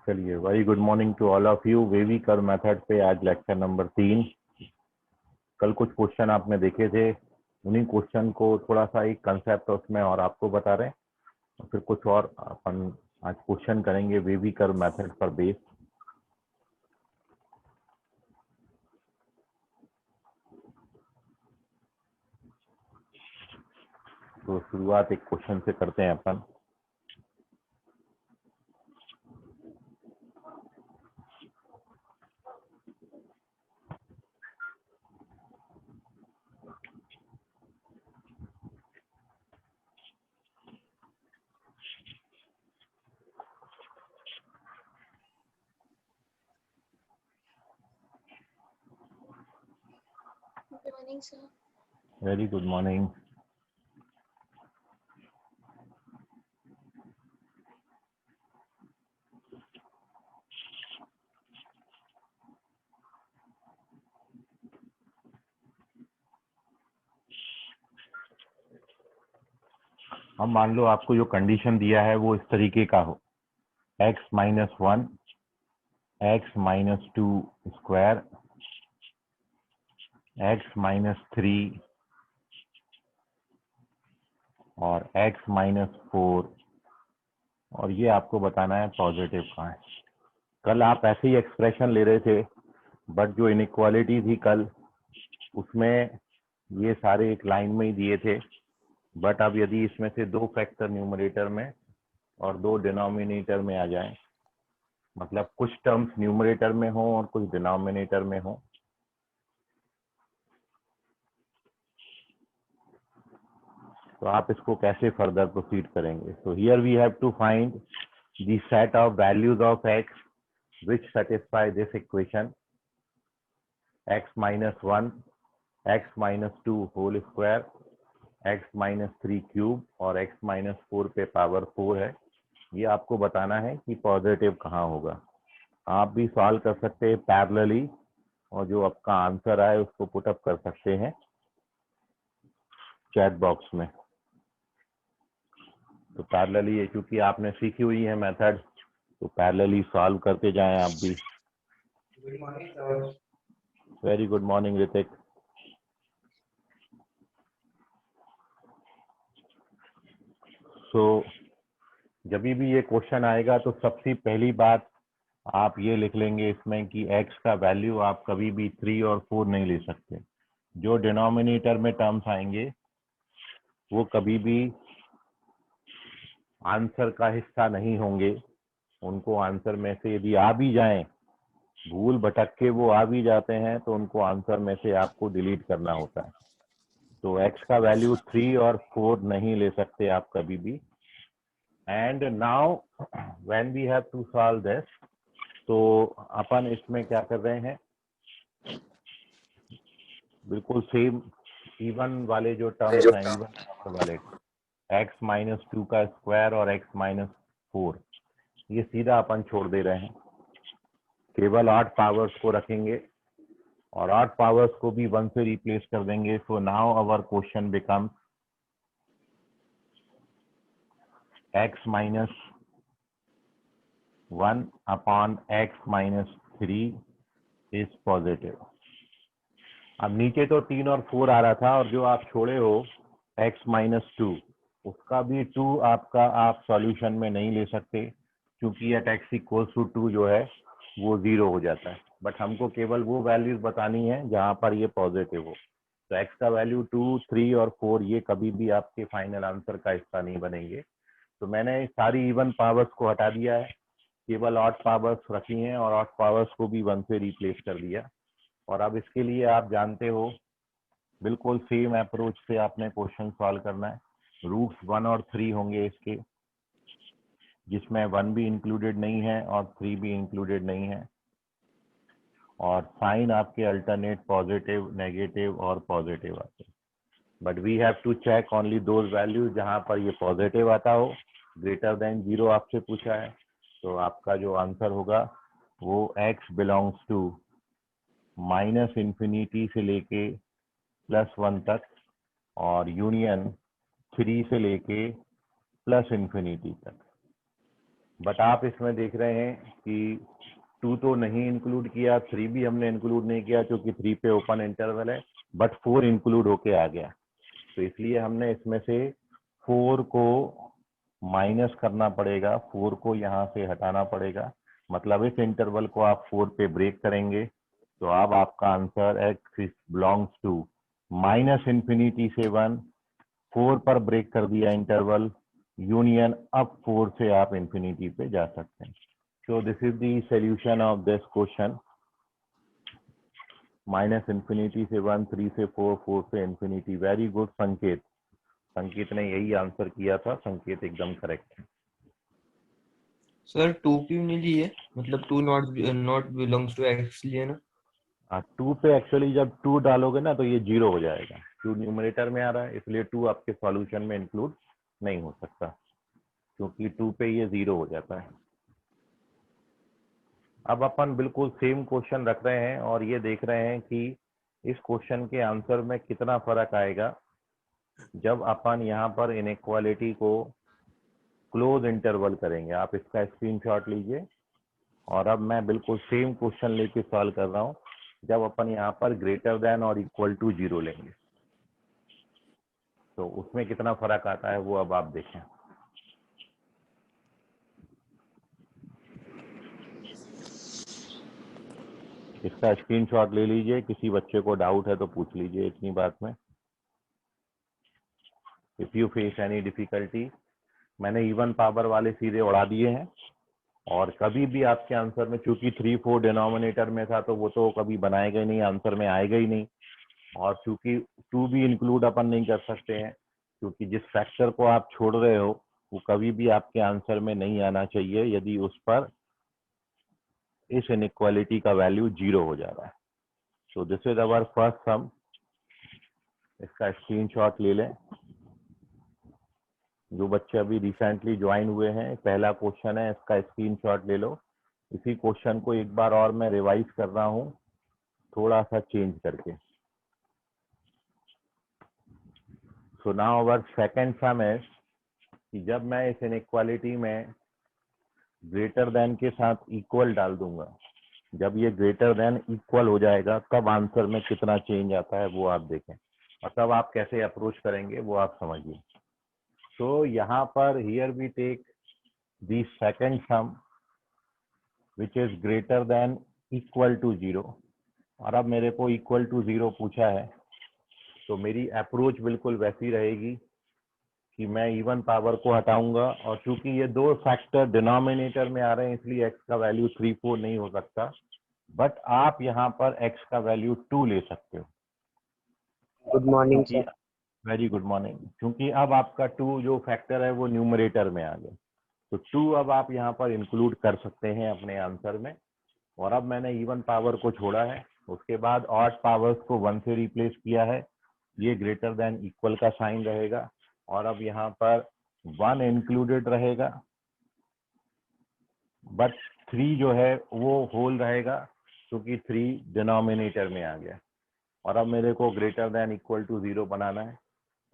चलिए, very good morning to all of you. Wavy curve method पे आज lecture number 3। कल कुछ क्वेश्चन आपने देखे थे, उन्हीं क्वेश्चन को थोड़ा सा एक कंसेप्ट उसमें और आपको बता रहे हैं, और फिर कुछ और अपन आज क्वेश्चन करेंगे वेवी कर्व मेथड पर बेस। तो शुरुआत एक क्वेश्चन से करते हैं अपन। Good morning, sir. Very good morning. अब मान लो आपको जो कंडीशन दिया है वो इस तरीके का हो, x-1 x-2 स्क्वायर x-3 और x-4, और ये आपको बताना है पॉजिटिव कहाँ है। कल आप ऐसे ही एक्सप्रेशन ले रहे थे, बट जो इनइक्वालिटी थी कल उसमें ये सारे एक लाइन में ही दिए थे। बट अब यदि इसमें से 2 फैक्टर न्यूमरेटर में और 2 डिनोमिनेटर में आ जाएं, मतलब कुछ टर्म्स न्यूमरेटर में हो और कुछ डिनोमिनेटर में हो, तो आप इसको कैसे फर्दर प्रोसीड करेंगे। तो here we have to find the set of values of x which satisfy this equation, x-1 x-2 whole square x-3 cube और x-4 पे पावर 4 है। ये आपको बताना है कि पॉजिटिव कहाँ होगा। आप भी सॉल्व कर सकते हैं पैरेलली, और जो आपका आंसर आए उसको पुटअप कर सकते हैं चैट बॉक्स में। तो पैरेलली है, क्योंकि आपने सीखी हुई है मेथड, तो पैरेलली सॉल्व करते जाएं आप भी। Good morning sir. Very good morning Hrithik. So जब भी ये क्वेश्चन आएगा तो सबसे पहली बात आप ये लिख लेंगे इसमें कि x का वैल्यू आप कभी भी 3 और 4 नहीं ले सकते। जो डिनोमिनेटर में टर्म्स आएंगे वो कभी भी आंसर का हिस्सा नहीं होंगे। उनको आंसर में से यदि आ भी जाएं, भूल भटक के वो आ भी जाते हैं, तो उनको आंसर में से आपको डिलीट करना होता है। तो x का वैल्यू 3 और 4 नहीं ले सकते आप कभी भी। And now when we have to solve this, तो अपन इसमें क्या कर रहे हैं, बिल्कुल सेम इवन वाले जो टर्म्स हैं, इवन नंबर वाले x-2 का स्क्वायर और x-4, ये सीधा अपन छोड़ दे रहे हैं, केवल 8 पावर्स को रखेंगे और 8 पावर्स को भी 1 से रिप्लेस कर देंगे। So now our question becomes x-1 upon x-3 is positive. अब नीचे तो 3 और 4 आ रहा था, और जो आप छोड़े हो x-2, उसका भी 2 आपका आप सॉल्यूशन में नहीं ले सकते, क्योंकि एट x=2 जो है वो 0 हो जाता है। बट हमको केवल वो वैल्यूज बतानी है जहां पर ये पॉजिटिव हो। तो x का वैल्यू 2, 3 और 4 ये कभी भी आपके फाइनल आंसर का हिस्सा नहीं बनेंगे। तो मैंने सारी इवन पावर्स को हटा दिया है, केवल 8 पावर्स रखी हैं और 8 पावर्स को भी 1 से रिप्लेस कर दिया। और अब इसके लिए आप जानते हो बिल्कुल सेम अप्रोच से आपने क्वेश्चन सॉल्व करना है। रूट्स 1 और 3 होंगे इसके, जिसमें 1 भी इंक्लूडेड नहीं है और 3 भी इंक्लूडेड नहीं है, और साइन आपके अल्टरनेट पॉजिटिव, नेगेटिव और पॉजिटिव आते हैं। But we have to check only those values जहां पर ये पॉजिटिव आता हो, ग्रेटर देन 0 आपसे पूछा है। तो आपका जो आंसर होगा वो x बिलोंग्स टू -इंफिनिटी से लेके +1 तक, और यूनियन 3 से लेके +इंफिनिटी तक। बट आप इसमें देख रहे हैं कि 2 तो नहीं इंक्लूड किया, 3 भी हमने इंक्लूड नहीं किया क्योंकि 3 पे ओपन इंटरवल है, बट 4 इंक्लूड होके आ गया। तो इसलिए हमने इसमें से 4 को माइनस करना पड़ेगा, 4 को यहाँ से हटाना पड़ेगा। मतलब इस इंटरवल को आप 4 पे ब्रेक करेंगे तो अब आपका answer x belongs to -infinity से 1, 4 पर ब्रेक कर दिया इंटरवल, यूनियन अब 4 से आप इंफिनिटी पे जा सकते हैं। सो this is the solution of this question. -Infinity से 1, 3 से 4, 4 से इंफिनिटी। वेरी गुड संकेत। संकेत ने यही आंसर किया था, संकेत एकदम करेक्ट है। सर 2 क्यों नहीं लिए, मतलब 2 नॉट बिलोंग्स टू एक्स लिए ना। 2 पे एक्चुअली जब 2 डालोगे ना तो ये 0 हो जाएगा, 2 न्यूमरेटर में आ रहा है, इसलिए 2 आपके सॉल्यूशन में इंक्लूड नहीं हो सकता क्योंकि 2 पे ये 0 हो जाता है। अब अपन बिल्कुल सेम क्वेश्चन रख रहे हैं और ये देख रहे हैं कि इस क्वेश्चन के आंसर में कितना फर्क आएगा जब अपन यहाँ पर इनइक्वालिटी को क्लोज इंटरवल करेंगे। आप इसका स्क्रीनशॉट लीजिए और अब मैं बिल्कुल सेम क्वेश्चन लेके सॉल्व कर रहा हूँ जब अपन यहाँ पर ग्रेटर देन और इक्वल टू 0 लेंगे तो उसमें कितना फर्क आता है वो अब आप देखें। इसका स्क्रीनशॉट ले लीजिए, किसी बच्चे को डाउट है तो पूछ लीजिए इतनी बात में। If you face any difficulty, मैंने इवन पावर वाले सीधे उड़ा दिए हैं और कभी भी आपके आंसर में, चूंकि 3, 4 डिनोमिनेटर में था तो वो तो कभी बनाएगा ही नहीं, आंसर में आएगा ही नहीं। और चूंकि 2 भी इंक्लूड अपन नहीं कर सकते हैं क्योंकि जिस फैक्टर को आप छोड़ रहे हो वो कभी भी आपके आंसर में नहीं आना चाहिए यदि उस पर इस इनइक्वालिटी का वैल्यू 0 हो जा रहा है। So this is our first sum. इसका स्क्रीनशॉट ले लें। जो बच्चे अभी रिसेंटली ज्वाइन हुए हैं, पहला क्वेश्चन है, इसका स्क्रीनशॉट ले लो। इसी क्वेश्चन को एक बार और मैं रिवाइज कर रहा हूँ थोड़ा सा चेंज करके। So now our second some is कि जब मैं इस इनइक्वालिटी में ग्रेटर देन के साथ इक्वल डाल दूंगा, जब ये ग्रेटर देन इक्वल हो जाएगा तब आंसर में कितना चेंज आता है वो आप देखें और तब आप कैसे अप्रोच करेंगे वो आप समझिए। तो यहाँ पर here we take the second sum which is greater than equal to 0 और अब मेरे को इक्वल टू 0 पूछा है तो मेरी अप्रोच बिल्कुल वैसी रहेगी कि मैं इवन पावर को हटाऊंगा और चूंकि ये दो फैक्टर डिनोमिनेटर में आ रहे हैं इसलिए x का वैल्यू 3, 4 नहीं हो सकता, बट आप यहाँ पर x का वैल्यू 2 ले सकते हो। Good morning sir. Very good morning. क्योंकि अब आपका 2 जो फैक्टर है वो न्यूमरेटर में आ गया तो 2 अब आप यहाँ पर इंक्लूड कर सकते हैं अपने आंसर में। और अब मैंने इवन पावर को छोड़ा है, उसके बाद ऑड पावर्स को 1 से रिप्लेस किया है, ये ग्रेटर देन इक्वल का साइन रहेगा और अब यहाँ पर 1 इंक्लूडेड रहेगा बट 3 जो है वो होल रहेगा क्योंकि 3 डिनोमिनेटर में आ गया। और अब मेरे को ग्रेटर देन इक्वल टू 0 बनाना है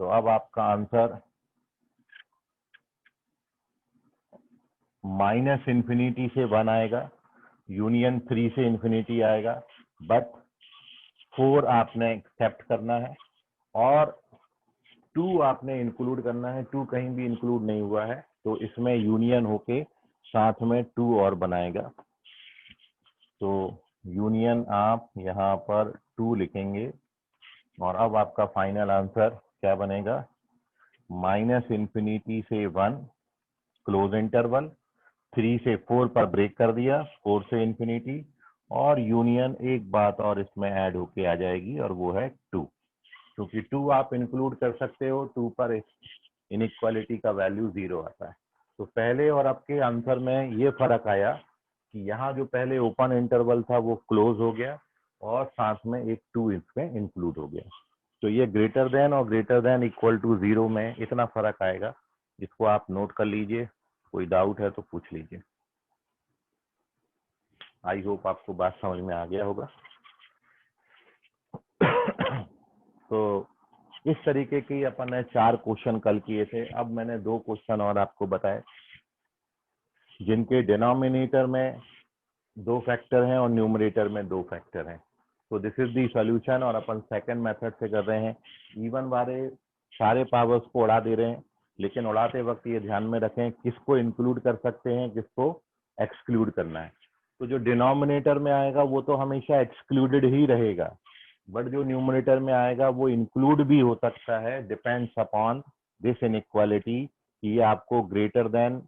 तो अब आपका आंसर -इंफिनिटी से 1 आएगा, यूनियन 3 से इंफिनिटी आएगा, बट 4 आपने एक्सेप्ट करना है और 2 आपने इंक्लूड करना है। 2 कहीं भी इंक्लूड नहीं हुआ है तो इसमें यूनियन होके साथ में 2 और बनाएगा। तो यूनियन आप यहाँ पर 2 लिखेंगे और अब आपका फाइनल आंसर क्या बनेगा? -इंफिनिटी से 1 क्लोज इंटरवल, 3 से 4 पर ब्रेक कर दिया, 4 से इंफिनिटी और यूनियन एक बात और इसमें ऐड होके आ जाएगी और वो है 2, क्योंकि 2 आप इंक्लूड कर सकते हो, 2 पर इनइक्वालिटी का वैल्यू 0 आता है। तो पहले और अब के आंसर में ये फर्क आया कि यहाँ जो पहले ओपन इंटरवल था वो क्लोज हो गया और साथ में एक 2 इसमें इंक्लूड हो गया। तो ये ग्रेटर देन और ग्रेटर देन इक्वल टू 0 में इतना फर्क आएगा, इसको आप नोट कर लीजिए। कोई डाउट है तो पूछ लीजिए। आई होप आपको बात समझ में आ गया होगा। तो इस तरीके की अपन ने 4 क्वेश्चन कल किए थे। अब मैंने 2 क्वेश्चन और आपको बताए। जिनके डिनोमिनेटर में 2 फैक्टर हैं और न्यूमरेटर में 2 फैक्टर हैं। तो दिस इज दी सॉल्यूशन। और अपन सेकंड मेथड से कर रहे हैं। इवन वाले सारे पावर्स को उड़ा दे रहे हैं, लेकिन उड़ाते वक्त ये ध्यान में रखें किसको इंक्लूड कर सकते हैं, किसको एक्सक्लूड करना है। तो जो डिनोमिनेटर में आएगा वो तो हमेशा एक्सक्लूडेड ही रहेगा, बट जो न्यूमरेटर में आएगा वो इंक्लूड भी हो सकता है, डिपेंड्स अपॉन दिस इनइक्वालिटी कि ये आपको ग्रेटर देन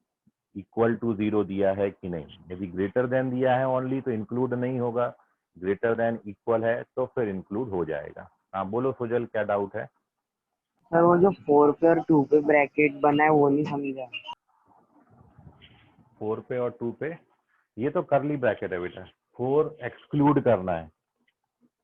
इक्वल टू 0 दिया है कि नहीं। यदि ग्रेटर देन दिया है ओनली तो इंक्लूड नहीं होगा, ग्रेटर देन इक्वल है तो फिर इंक्लूड हो जाएगा। हाँ बोलो सुजल, क्या डाउट है? सर वो जो 4 पे और 2 पे ब्रैकेट बना है वो नहीं समझा। 4 पे और 2 पे, ये तो करली ब्रैकेट है बेटा। 4 एक्सक्लूड करना है।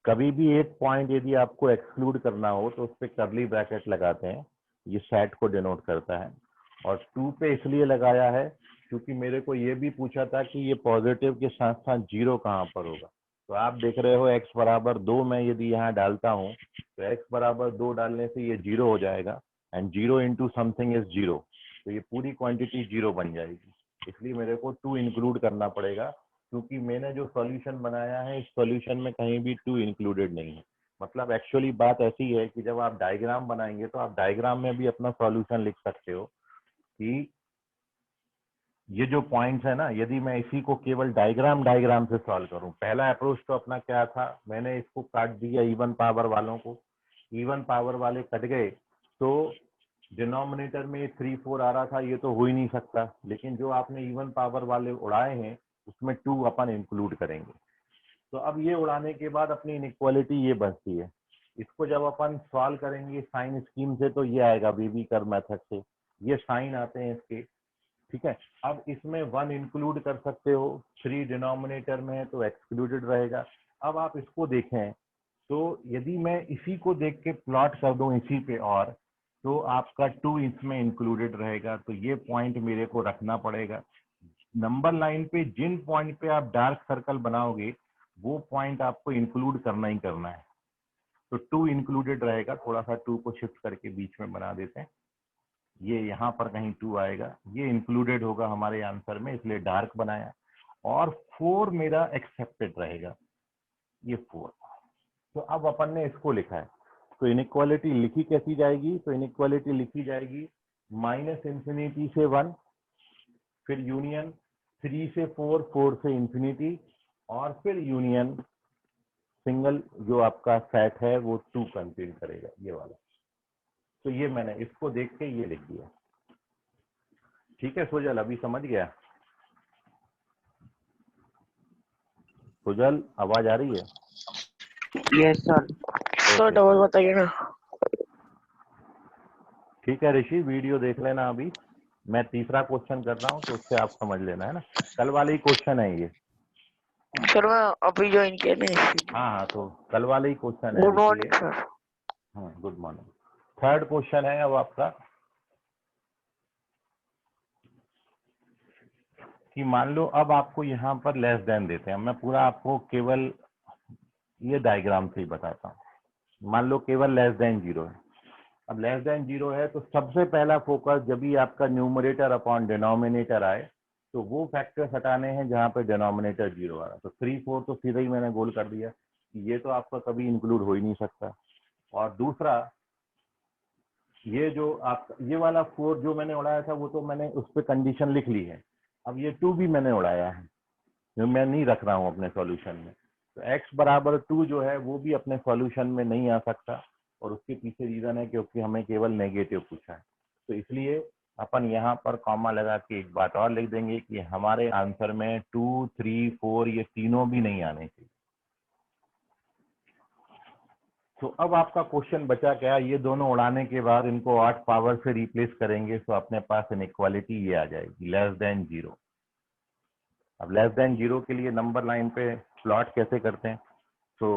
कभी भी एक पॉइंट यदि आपको एक्सक्लूड करना हो तो उस पर करली ब्रैकेट लगाते हैं, ये सेट को डिनोट करता है। और 2 पे इसलिए लगाया है क्योंकि मेरे को ये भी पूछा था कि ये पॉजिटिव के साथ साथ 0 कहाँ पर होगा। तो आप देख रहे हो x बराबर 2 मैं यदि यहाँ डालता हूँ तो x बराबर 2 डालने से ये 0 हो जाएगा, एंड 0 इंटू समथिंग इज 0, तो ये पूरी क्वांटिटी 0 बन जाएगी। इसलिए मेरे को 2 इंक्लूड करना पड़ेगा, क्योंकि मैंने जो सॉल्यूशन बनाया है इस सॉल्यूशन में कहीं भी 2 इंक्लूडेड नहीं है। मतलब एक्चुअली बात ऐसी है कि जब आप डायग्राम बनाएंगे तो आप डायग्राम में भी अपना सॉल्यूशन लिख सकते हो कि ये जो पॉइंट्स है ना, यदि मैं इसी को केवल डायग्राम से सॉल्व करूं, पहला अप्रोच तो अपना क्या था, मैंने इसको काट दिया इवन पावर वालों को, इवन पावर वाले कट गए तो डिनोमिनेटर में 3 4 आ रहा था, ये तो हो ही नहीं सकता। लेकिन जो आपने इवन पावर वाले उड़ाए हैं उसमें 2 अपन इंक्लूड करेंगे। तो अब ये उड़ाने के बाद अपनी इनइक्वालिटी ये बचती है। इसको जब अपन सॉल्व करेंगे साइन स्कीम से तो ये आएगा बेबी कर्व मेथड से, ये साइन आते हैं इसके। ठीक है, अब इसमें 1 इंक्लूड कर सकते हो, 3 डिनोमिनेटर में है तो एक्सक्लूडेड रहेगा। अब आप इसको देखें तो यदि मैं इसी को देख के प्लॉट कर दूं इसी पे, और तो आपका 2 इसमें इंक्लूडेड रहेगा। तो ये पॉइंट मेरे को रखना पड़ेगा। नंबर लाइन पे जिन पॉइंट पे आप डार्क सर्कल बनाओगे वो पॉइंट आपको इंक्लूड करना ही करना है। तो 2 इंक्लूडेड रहेगा। थोड़ा सा 2 को शिफ्ट करके बीच में बना देते हैं, ये यहाँ पर कहीं 2 आएगा, ये इंक्लूडेड होगा हमारे आंसर में, इसलिए डार्क बनाया। और 4 मेरा एक्सेप्टेड रहेगा, ये 4। तो अब अपन ने इसको लिखा है, तो इनइक्वालिटी लिखी कैसी जाएगी? तो इनइक्वालिटी लिखी जाएगी -इंफिनिटी से 1, फिर यूनियन 3 से 4, 4 से इंफिनिटी, और फिर यूनियन सिंगल जो आपका सेट है वो 2 कंटेन करेगा, ये वाला। तो ये मैंने इसको देख के ये लिख दिया। ठीक है सुजल, अभी समझ गया? सुजल आवाज आ रही है? Yes sir. सर डबल बताइए ना। ठीक है ऋषि, वीडियो देख लेना। अभी मैं तीसरा क्वेश्चन कर रहा हूँ तो उससे आप समझ लेना, है ना? कल वाले ही क्वेश्चन है ये। सर मैं अभी ज्वाइन किया नहीं। हाँ हाँ, तो कल वाले ही क्वेश्चन है गुड इसलिए। Morning sir. हाँ गुड मॉर्निंग। थर्ड क्वेश्चन है अब आपका कि मान लो अब आपको यहाँ पर लेस देन देते हैं। मैं पूरा आपको केवल ये डायग्राम से ही बताता हूँ। मान लो केवल लेस देन 0 है। अब लेस देन 0 है तो सबसे पहला फोकस जब भी आपका न्यूमरेटर अपॉन डिनोमिनेटर आए तो वो फैक्टर्स हटाने हैं जहाँ पे डिनोमिनेटर 0 आ रहा है। तो 3 4 तो सीधा ही मैंने गोल कर दिया कि ये तो आपका कभी इंक्लूड हो ही नहीं सकता। और दूसरा ये जो आप ये वाला 4 जो मैंने उड़ाया था वो तो मैंने उस पर कंडीशन लिख ली है। अब ये 2 भी मैंने उड़ाया है जो मैं नहीं रख रहा हूँ अपने सॉल्यूशन में। तो x बराबर 2 जो है वो भी अपने सॉल्यूशन में नहीं आ सकता, और उसके पीछे रीजन है क्योंकि हमें केवल नेगेटिव पूछा है। तो इसलिए अपन यहाँ पर कॉमा लगा के एक बात और लिख देंगे कि हमारे आंसर में 2 3 4 ये तीनों भी नहीं आने चाहिए। तो अब आपका क्वेश्चन बचा क्या? ये दोनों उड़ाने के बाद इनको 8 पावर से रिप्लेस करेंगे तो अपने पास इनइक्वालिटी ये आ जाएगी, लेस देन 0। अब लेस देन 0 के लिए नंबर लाइन पे प्लॉट कैसे करते हैं? तो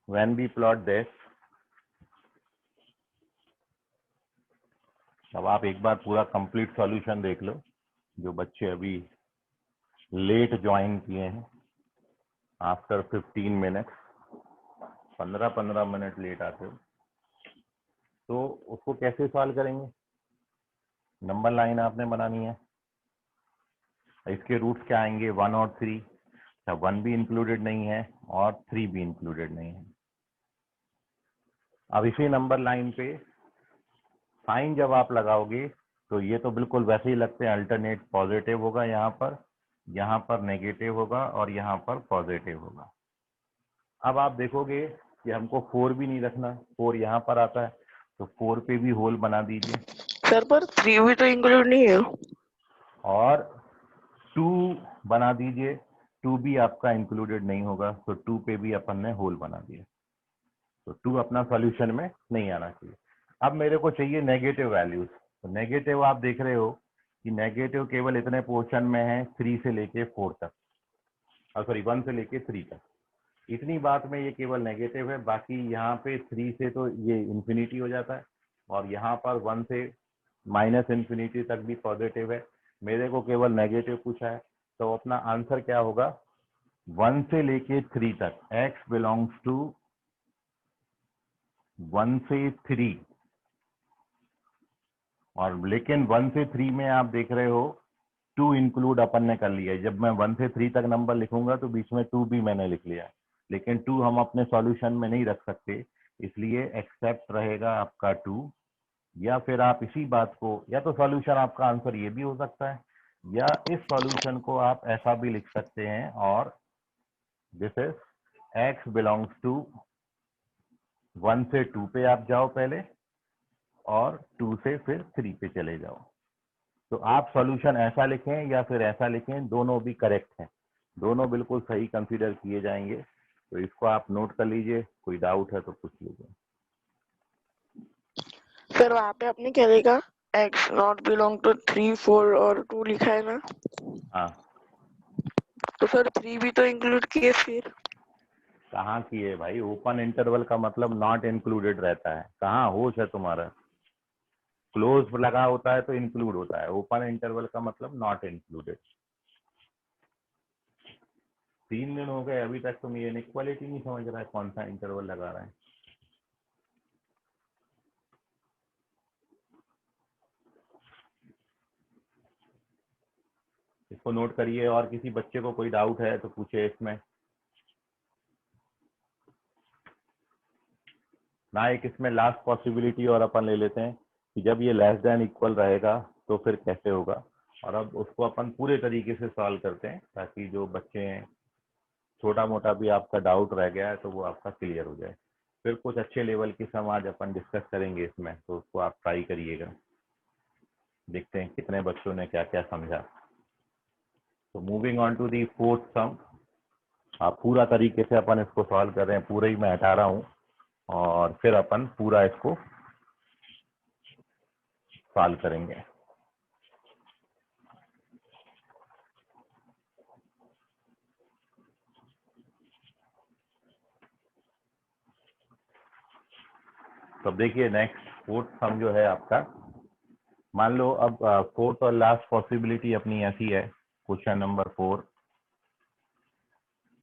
व्हेन वी प्लॉट दिस, अब आप एक बार पूरा कंप्लीट सॉल्यूशन देख लो। जो बच्चे अभी लेट ज्वाइन किए हैं आफ्टर 15 मिनट, 15 मिनट लेट आते हो, तो उसको कैसे सॉल्व करेंगे? नंबर लाइन आपने बनानी है। इसके रूट्स क्या आएंगे 1 और 3। अच्छा 1 भी इंक्लूडेड नहीं है और 3 भी इंक्लूडेड नहीं है। अब इसी नंबर लाइन पे साइन जब आप लगाओगे तो ये तो बिल्कुल वैसे ही लगते हैं, अल्टरनेट पॉजिटिव होगा यहाँ पर नेगेटिव होगा और यहाँ पर पॉजिटिव होगा। अब आप देखोगे कि हमको 4 भी नहीं रखना, 4 यहाँ पर आता है तो 4 पे भी होल बना दीजिए सर पर 3 भी तो इंक्लूड नहीं है। और 2 बना दीजिए, 2 भी आपका इंक्लूडेड नहीं होगा तो 2 पे भी अपन ने होल बना दिया, तो 2 अपना सॉल्यूशन में नहीं आना चाहिए। अब मेरे को चाहिए नेगेटिव वैल्यूज, तो नेगेटिव आप देख रहे हो कि नेगेटिव केवल इतने पोर्शन में है 3 से लेके 4 तक, सॉरी 1 से लेके 3 तक, इतनी बात में ये केवल नेगेटिव है। बाकी यहाँ पे 3 से तो ये इन्फिनिटी हो जाता है और यहाँ पर 1 से माइनस इन्फिनिटी तक भी पॉजिटिव है। मेरे को केवल नेगेटिव पूछा है तो अपना आंसर क्या होगा 1 से लेके 3 तक, x बिलोंग्स टू 1 से 3। और लेकिन 1 से 3 में आप देख रहे हो 2 इंक्लूड अपन ने कर लिया है। जब मैं 1 से 3 तक नंबर लिखूंगा तो बीच में 2 भी मैंने लिख लिया है, लेकिन 2 हम अपने सॉल्यूशन में नहीं रख सकते, इसलिए एक्सेप्ट रहेगा आपका 2। या फिर आप इसी बात को, या तो सॉल्यूशन आपका आंसर ये भी हो सकता है या इस सॉल्यूशन को आप ऐसा भी लिख सकते हैं, और this is x belongs to 1 से 2 पे आप जाओ पहले और 2 से फिर 3 पे चले जाओ। तो आप सॉल्यूशन ऐसा लिखें या फिर ऐसा लिखें, दोनों भी करेक्ट हैं, दोनों बिल्कुल सही कंसीडर किए जाएंगे। तो इसको आप नोट कर लीजिए, कोई डाउट है तो पूछ लीजिए। सर वहाँ पे आपने क्या लिखा, x नॉट बिलोंग टू 3, 4 और 2 लिखा है ना? हाँ तो सर 3 भी तो इंक्लूड किए फिर। कहाँ की है भाई, ओपन इंटरवल का मतलब नॉट इंक्लूडेड रहता है, कहाँ होश है तुम्हारा। क्लोज लगा होता है तो इंक्लूड होता है, ओपन इंटरवल का मतलब नॉट इंक्लूडेड। 3 दिन हो गए अभी तक तुम ये इनइक्वालिटी नहीं समझ रहा है, कौन सा इंटरवल लगा रहा है। इसको नोट करिए, और किसी बच्चे को कोई डाउट है तो पूछे इसमें ना। एक इसमें लास्ट पॉसिबिलिटी और अपन ले लेते हैं कि जब ये लेस देन इक्वल रहेगा तो फिर कैसे होगा, और अब उसको अपन पूरे तरीके से सॉल्व करते हैं ताकि जो बच्चे हैं छोटा मोटा भी आपका डाउट रह गया है तो वो आपका क्लियर हो जाए। फिर कुछ अच्छे लेवल की सम आज अपन डिस्कस करेंगे इसमें, तो उसको आप ट्राई करिएगा, देखते हैं कितने बच्चों ने क्या क्या समझा। तो moving on to the fourth sum, आप पूरा तरीके से अपन इसको सॉल्व कर रहे हैं, पूरा ही मैं हटा रहा हूँ और फिर अपन पूरा इसको सॉल्व करेंगे। तो देखिए नेक्स्ट फोर्थ सम जो है आपका, मान लो अब फोर्थ और लास्ट पॉसिबिलिटी अपनी ऐसी है, क्वेश्चन नंबर 4,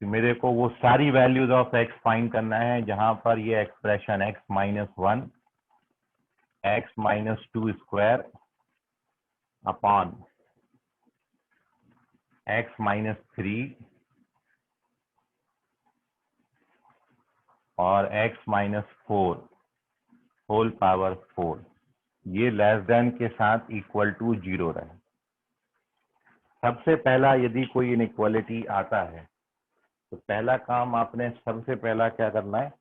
कि मेरे को वो सारी वैल्यूज ऑफ x फाइंड करना है जहां पर ये expression x minus 1 x minus 2 square upon x minus 3 और x माइनस 4 होल पावर 4 ये लेस देन के साथ इक्वल टू 0 रहे। सबसे पहला यदि कोई इनइक्वालिटी आता है तो पहला काम आपने सबसे पहला क्या करना है,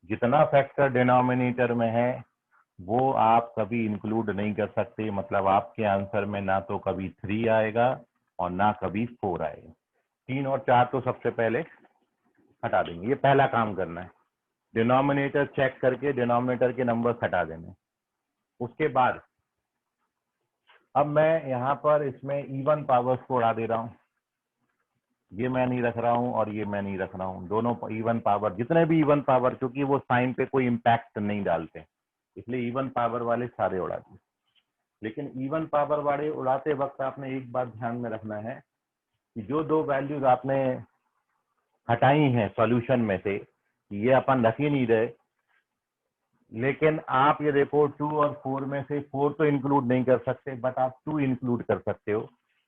जितना फैक्टर डिनोमिनेटर में है वो आप कभी इंक्लूड नहीं कर सकते, मतलब आपके आंसर में ना तो कभी 3 आएगा और ना कभी 4 आएगा। 3 और 4 तो सबसे पहले हटा देंगे, ये पहला काम करना है, डिनोमिनेटर चेक करके डिनोमिनेटर के नंबर्स हटा देने। उसके बाद अब मैं यहाँ पर इसमें इवन पावर्स को उड़ा दे रहा हूँ, ये मैं नहीं रख रहा हूँ और ये मैं नहीं रख रहा हूँ, दोनों इवन पावर, जितने भी इवन पावर, क्योंकि वो साइन पे कोई इम्पैक्ट नहीं डालते इसलिए इवन पावर वाले सारे उड़ा दिए। लेकिन इवन पावर वाले उड़ाते वक्त आपने एक बात ध्यान में रखना है कि जो दो वैल्यूज आपने हटाई हैं सॉल्यूशन में से, ये अपन रख ही नहीं रहे, लेकिन आप ये देखो 2 और 4 में से 4 तो इंक्लूड नहीं कर सकते, बट आप 2 इंक्लूड कर सकते हो,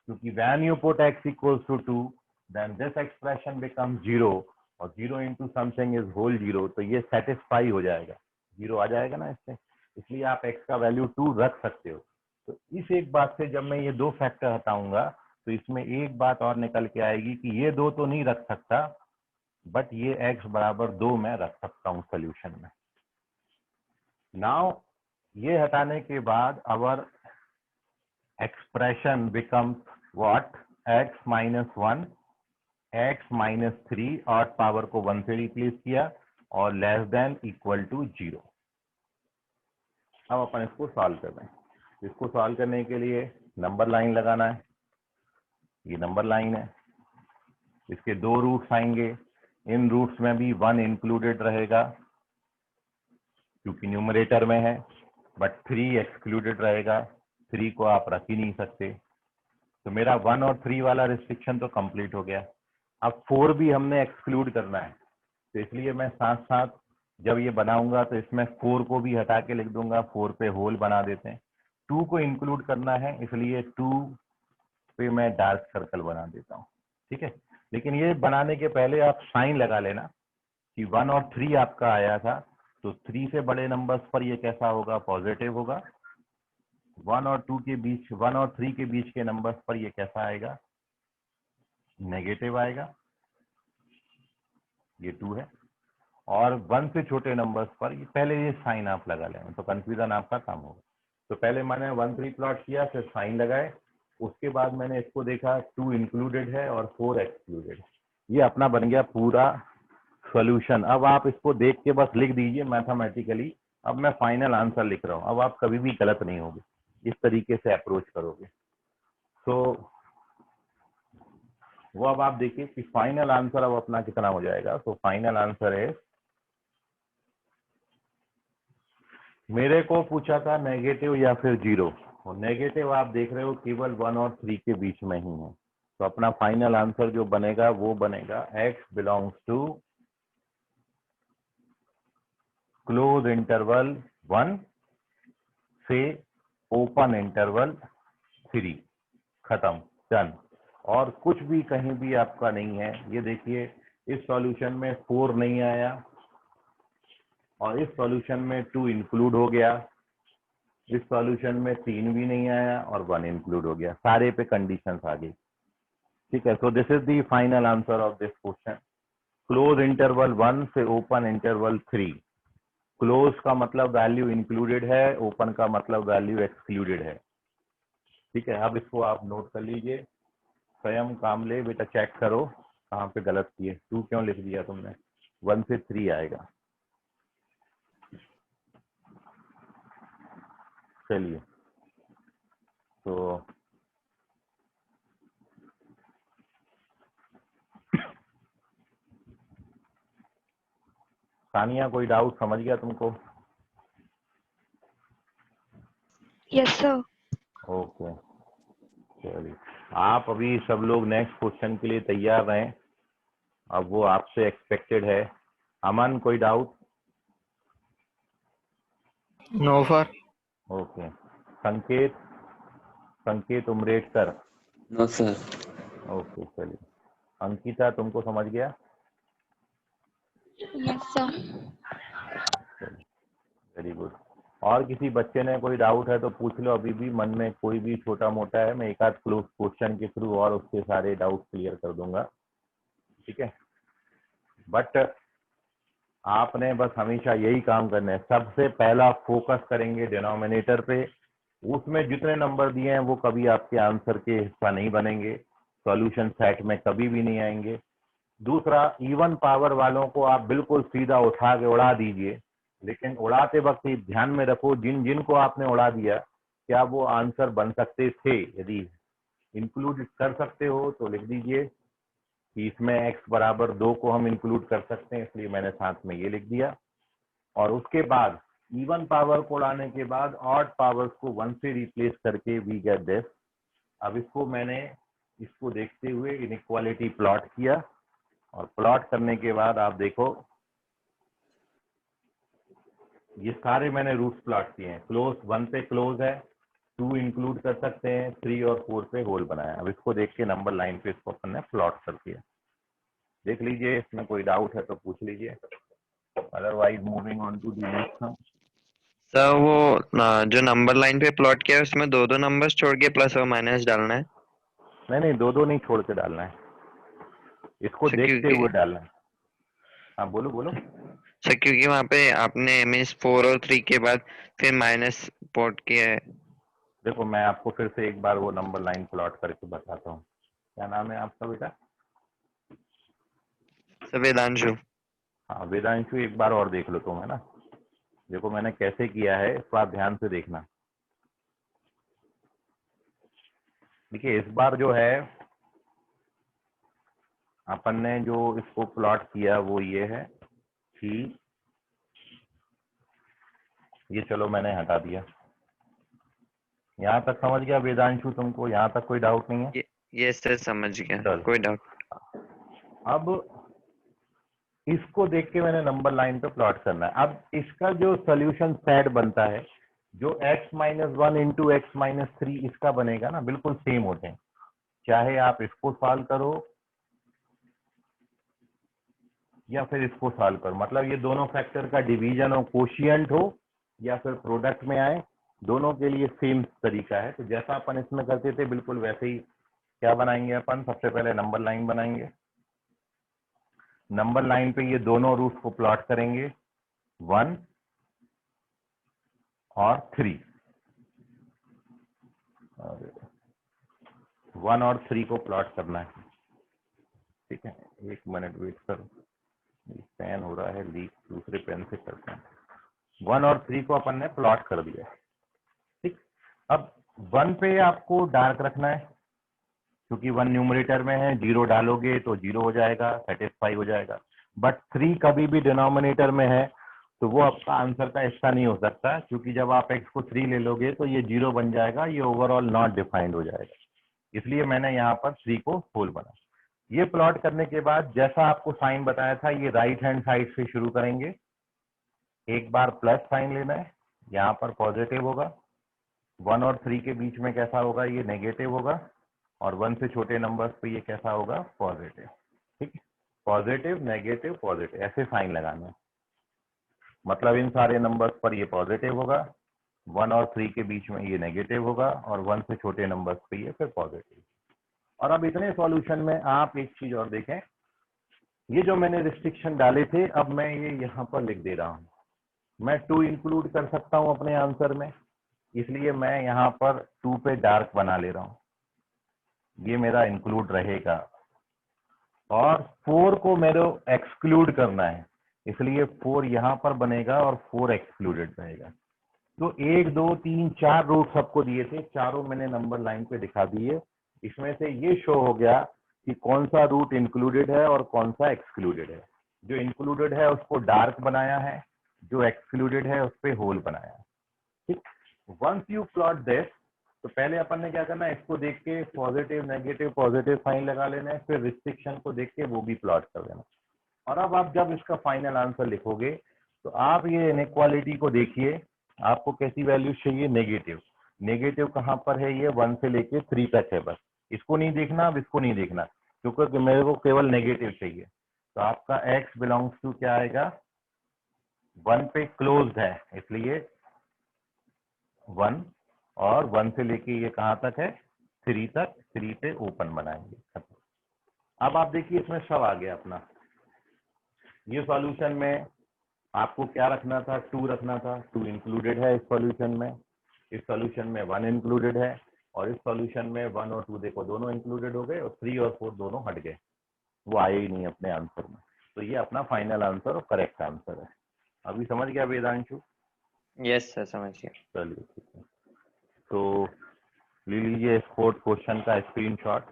क्योंकि when you put x equals to 2 then this expression becomes 0 और 0 into something is whole 0, तो ये सेटिस्फाई हो जाएगा, 0 आ जाएगा ना इससे, इसलिए आप x का वैल्यू 2 रख सकते हो। तो इस एक बात से जब मैं ये दो फैक्टर हटाऊंगा तो इसमें एक बात और निकल के आएगी कि ये दो तो नहीं रख सकता, बट ये x बराबर 2 मैं रख सकता हूँ सोल्यूशन में। नाउ ये हटाने के बाद our expression becomes what, x minus 1, x minus 3 और पावर को 1 से रिप्लेस किया और लेस देन इक्वल टू 0। अब अपन इसको सॉल्व कर रहे हैं। इसको सॉल्व करने के लिए नंबर लाइन लगाना है, ये नंबर लाइन है, इसके दो रूट्स आएंगे, इन रूट्स में भी 1 इंक्लूडेड रहेगा क्योंकि न्यूमरेटर में है, बट 3 एक्सक्लूडेड रहेगा, 3 को आप रख ही नहीं सकते। तो मेरा 1 और 3 वाला रिस्ट्रिक्शन तो कंप्लीट हो गया। अब 4 भी हमने एक्सक्लूड करना है, तो इसलिए मैं साथ साथ जब ये बनाऊंगा तो इसमें 4 को भी हटा के लिख दूंगा, 4 पे होल बना देते हैं। 2 को इंक्लूड करना है इसलिए 2 पे मैं डार्क सर्कल बना देता हूँ, ठीक है। लेकिन ये बनाने के पहले आप साइन लगा लेना कि 1 और 3 आपका आया था, तो 3 से बड़े नंबर्स पर ये कैसा होगा, पॉजिटिव होगा। 1 और 2 के बीच, 1 और 3 के बीच के नंबर्स पर ये कैसा आएगा, नेगेटिव आएगा, ये 2 है। और 1 से छोटे नंबर्स पर ये पहले ये साइन आप लगा लें तो कंफ्यूजन आपका कम होगा। तो पहले मैंने 1 3 प्लॉट किया, फिर साइन लगाए, उसके बाद मैंने इसको देखा 2 इंक्लूडेड है और 4 एक्सक्लूडेड है। ये अपना बन गया पूरा सॉल्यूशन। अब आप इसको देख के बस लिख दीजिए मैथमेटिकली। अब मैं फाइनल आंसर लिख रहा हूँ, अब आप कभी भी गलत नहीं होगे, इस तरीके से अप्रोच करोगे। तो वो अब आप देखिए कि फाइनल आंसर अब अपना कितना हो जाएगा। तो फाइनल आंसर है, मेरे को पूछा था नेगेटिव या फिर 0, और नेगेटिव आप देख रहे हो केवल 1 और 3 के बीच में ही है। तो अपना फाइनल आंसर जो बनेगा वो बनेगा x belongs to close interval 1 से ओपन इंटरवल 3, खत्म, डन। और कुछ भी कहीं भी आपका नहीं है। ये देखिए इस सॉल्यूशन में 4 नहीं आया और इस सॉल्यूशन में 2 इंक्लूड हो गया, इस सॉल्यूशन में 3 भी नहीं आया और 1 इंक्लूड हो गया, सारे पे कंडीशंस आ गई, ठीक है। So this is the final answer of this question. Close interval 1 से ओपन इंटरवल 3। क्लोज का मतलब वैल्यू इंक्लूडेड है, ओपन का मतलब वैल्यू एक्सक्लूडेड है, ठीक है। अब इसको आप नोट कर लीजिए, स्वयं काम ले बेटा, चेक करो कहाँ पे गलत किए। 2 क्यों लिख दिया तुमने, 1 से 3 आएगा। चलिए, तो सानिया कोई डाउट, समझ गया तुमको? Yes sir. ओके, चलिए आप अभी सब लोग नेक्स्ट क्वेश्चन के लिए तैयार रहें, अब वो आपसे एक्सपेक्टेड है। अमन कोई डाउट? No sir. ओके, संकेत, संकेत उमरेटकर? No sir. ओके चलिए, अंकिता तुमको समझ गया? Yes sir. Very good. और किसी बच्चे ने कोई डाउट है तो पूछ लो, अभी भी मन में कोई भी छोटा मोटा है, मैं एक आध क्लोज क्वेश्चन के थ्रू और उसके सारे डाउट क्लियर कर दूंगा, ठीक है। बट आपने बस हमेशा यही काम करना है, सबसे पहला फोकस करेंगे डिनोमिनेटर पे, उसमें जितने नंबर दिए हैं वो कभी आपके आंसर के हिस्सा नहीं बनेंगे, सॉल्यूशन सेट में कभी भी नहीं आएंगे। दूसरा, इवन पावर वालों को आप बिल्कुल सीधा उठा के उड़ा दीजिए, लेकिन उड़ाते वक्त ही ध्यान में रखो जिन जिन को आपने उड़ा दिया क्या वो आंसर बन सकते थे। यदि इंक्लूड कर सकते हो तो लिख दीजिए कि इसमें x बराबर 2 को हम इंक्लूड कर सकते हैं, इसलिए मैंने साथ में ये लिख दिया। और उसके बाद इवन पावर को उड़ाने के बाद ऑड पावर्स को 1 से रिप्लेस करके वी गेट दिस। अब इसको मैंने इसको देखते हुए इनइक्वालिटी प्लॉट किया, और प्लॉट करने के बाद आप देखो ये सारे मैंने रूट्स प्लॉट किए हैं। क्लोज 1 पे क्लोज है, 2 इंक्लूड कर सकते हैं, 3 और 4 पे होल बनाया। अब इसको देख के नंबर लाइन पे इसको अपन ने प्लॉट कर दिया। देख लीजिए, इसमें कोई डाउट है तो पूछ लीजिए, otherwise moving on to the next sum. Sir वो जो नंबर लाइन पे प्लॉट किया है उसमें दो दो नंबर्स छोड़ के प्लस और माइनस डालना है। नहीं, दो दो नहीं छोड़ के डालना है, इसको सर देखते क्योंकि हुए डालना है। हाँ बोलो बोलो। सर क्योंकि वहाँ पे आपने मीन्स 4 और 3 के बाद फिर माइनस पोर्ट किया है। देखो मैं आपको फिर से एक बार वो नंबर लाइन प्लॉट करके बताता हूँ। क्या नाम है आपका बेटा? सर वेदांशु। हाँ वेदांशु, एक बार और देख लो तुम, है ना। देखो मैंने कैसे किया है, इसको आप ध्यान से देखना। देखिए इस बार जो है अपन ने जो इसको प्लॉट किया वो ये है कि ये, चलो मैंने हटा दिया। यहाँ तक समझ गया वेदांशु तुमको? यहाँ तक कोई डाउट नहीं है? ये सर समझ गया, चल कोई डाउट। अब इसको देख के मैंने नंबर लाइन पे प्लॉट करना है। अब इसका जो सोल्यूशन सेट बनता है, जो x minus 1 into x minus 3 इसका बनेगा ना, बिल्कुल सेम होते हैं। चाहे आप इसको सॉल्व करो या फिर इसको सॉल्व करो, मतलब ये दोनों फैक्टर का डिवीजन हो, कोशिएंट हो या फिर प्रोडक्ट में आए, दोनों के लिए सेम तरीका है। तो जैसा अपन इसमें करते थे बिल्कुल वैसे ही क्या बनाएंगे अपन, सबसे पहले नंबर लाइन बनाएंगे। नंबर लाइन पे ये दोनों रूट्स को प्लॉट करेंगे, 1 और 3। 1 और 3 को प्लॉट करना है, ठीक है। एक मिनट वेट करो, पेन हो रहा है लीक, दूसरे पेन से करते हैं। 1 और 3 को अपन ने प्लॉट कर दिया, ठीक। अब 1 पे आपको डार्क रखना है, क्योंकि 1 न्यूमरेटर में है, 0 डालोगे तो 0 हो जाएगा, सेटिस्फाई हो जाएगा। बट 3 कभी भी डिनोमिनेटर में है तो वो आपका आंसर का हिस्सा नहीं हो सकता, क्योंकि जब आप x को 3 ले लोगे तो ये 0 बन जाएगा, ये ओवरऑल नॉट डिफाइंड हो जाएगा। इसलिए मैंने यहाँ पर 3 को होल बना। ये प्लॉट करने के बाद जैसा आपको साइन बताया था, ये राइट हैंड साइड से शुरू करेंगे। एक बार प्लस साइन लेना है, यहाँ पर पॉजिटिव होगा। 1 और 3 के बीच में कैसा होगा, ये नेगेटिव होगा, और 1 से छोटे नंबर्स पे ये कैसा होगा, पॉजिटिव, ठीक है। पॉजिटिव नेगेटिव पॉजिटिव ऐसे साइन लगाना है, मतलब इन सारे नंबर्स पर ये पॉजिटिव होगा, 1 और 3 के बीच में ये नेगेटिव होगा, और 1 से छोटे नंबर्स पे ये फिर पॉजिटिव। और अब इतने सॉल्यूशन में आप एक चीज और देखें, ये जो मैंने रिस्ट्रिक्शन डाले थे, अब मैं ये यहाँ पर लिख दे रहा हूँ। मैं 2 इंक्लूड कर सकता हूँ अपने आंसर में, इसलिए मैं यहाँ पर 2 पे डार्क बना ले रहा हूँ, ये मेरा इंक्लूड रहेगा। और 4 को मेरे एक्सक्लूड करना है, इसलिए 4 यहाँ पर बनेगा और 4 एक्सक्लूडेड रहेगा। तो 1 2 3 4 रूट सबको दिए थे, चारों मैंने नंबर लाइन पे दिखा दिए। इसमें से ये शो हो गया कि कौन सा रूट इंक्लूडेड है और कौन सा एक्सक्लूडेड है। जो इंक्लूडेड है उसको डार्क बनाया है, जो एक्सक्लूडेड है उस पर होल बनाया है, ठीक। वंस यू प्लॉट दिस, तो पहले अपन ने क्या करना है, इसको देख के पॉजिटिव नेगेटिव पॉजिटिव साइन लगा लेना है, फिर रिस्ट्रिक्शन को देख के वो भी प्लॉट कर देना। और अब आप जब इसका फाइनल आंसर लिखोगे तो आप ये इनइक्वालिटी को देखिए, आपको कैसी वैल्यू चाहिए, नेगेटिव। नेगेटिव कहाँ पर है, ये 1 से लेके 3 तक है, बस इसको नहीं देखना, अब इसको नहीं देखना, क्योंकि मेरे को केवल नेगेटिव चाहिए। तो आपका x बिलोंग्स टू क्या आएगा, 1 पे क्लोज्ड है, इसलिए 1, और 1 से लेके ये कहाँ तक है, 3 तक, 3 पे ओपन बनाएंगे। अब आप देखिए इसमें सब आ गया अपना। ये सॉल्यूशन में आपको क्या रखना था, 2 रखना था, 2 इंक्लूडेड है इस सॉल्यूशन में। इस सॉल्यूशन में 1 इंक्लूडेड है, और इस सॉल्यूशन में 1 और 2 देखो दोनों इंक्लूडेड हो गए, और 3 और 4 दोनों हट गए, वो आए ही नहीं अपने आंसर में। तो ये अपना फाइनल आंसर और करेक्ट आंसर है। अभी समझ गया वेदांशु? यस सर समझ गया। चलिए ठीक है, तो ले लीजिए इस 4th क्वेश्चन का स्क्रीनशॉट।